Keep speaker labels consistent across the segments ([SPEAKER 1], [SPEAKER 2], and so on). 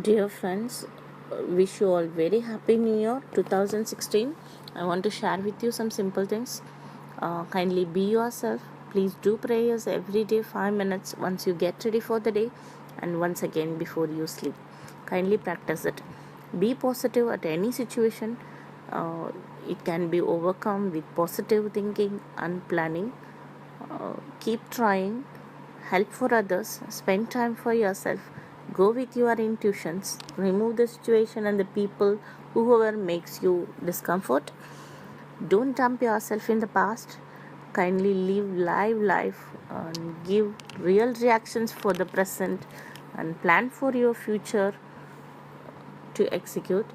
[SPEAKER 1] Dear friends, wish you all very happy New Year 2016. I want to share with you some simple things. Kindly be yourself. Please do prayers every day 5 minutes once you get ready for the day and once again before you sleep. Kindly practice it. Be positive at any situation. Uh, it can be overcome with positive thinking and planning. Keep trying, help for others, spend time for yourself, go with your intuitions, remove the situation and the people whoever makes you discomfort. Don't dump yourself in the past. Kindly live live life and give real reactions for the present and plan for your future to execute.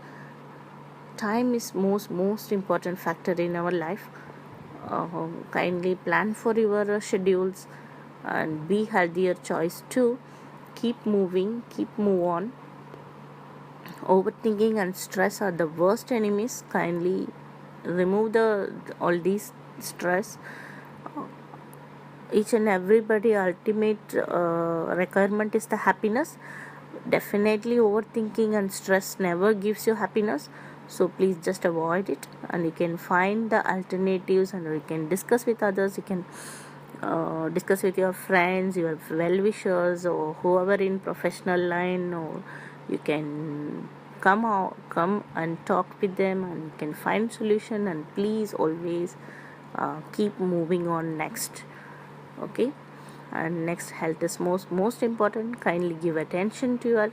[SPEAKER 1] Time is most important factor in our life. Kindly plan for your schedules and be healthier choice too. Keep moving, keep move on. Overthinking and stress are the worst enemies. Kindly remove the all these stress. Each and everybody ultimate requirement is the happiness. Definitely overthinking and stress never gives you happiness, so please just avoid it, and you can find the alternatives and you can discuss with others. You can discuss with your friends, your well-wishers, or whoever in professional line, or you can come and talk with them and you can find solution, and please always keep moving on next. Okay, and next, health is most important. Kindly give attention to your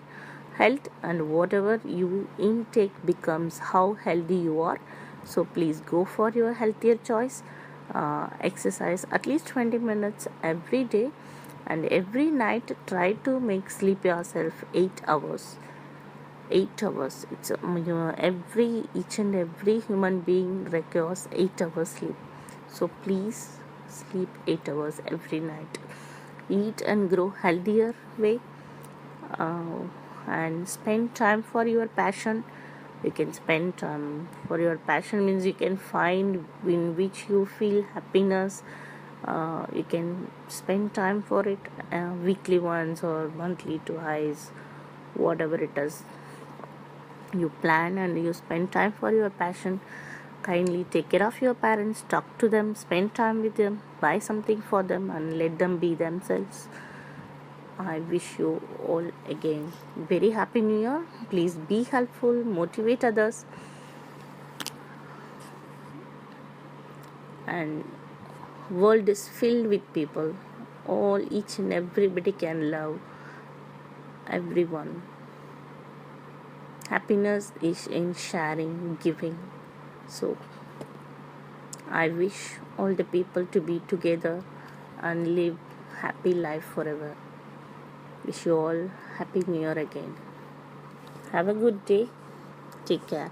[SPEAKER 1] health, and whatever you intake becomes how healthy you are. So please go for your healthier choice. Exercise at least 20 minutes every day, and every night try to make sleep yourself 8 hours. 8 hours, it's every each and every human being requires 8 hours sleep. So please sleep 8 hours every night. Eat and grow healthier way, uh, and spend time for your passion. You can spend time for your passion means you can find in which you feel happiness. You can spend time for it, weekly once or monthly twice, whatever it is you plan, and you spend time for your passion. Kindly take care of your parents, talk to them, spend time with them, buy something for them, and let them be themselves. I wish you all again very happy new year. Please be helpful, motivate others, and world is filled with people. All each and everybody can love everyone. Happiness is in sharing, giving. So I wish all the people to be together and live happy life forever. Wish you all happy new year again. Have a good day. Take care.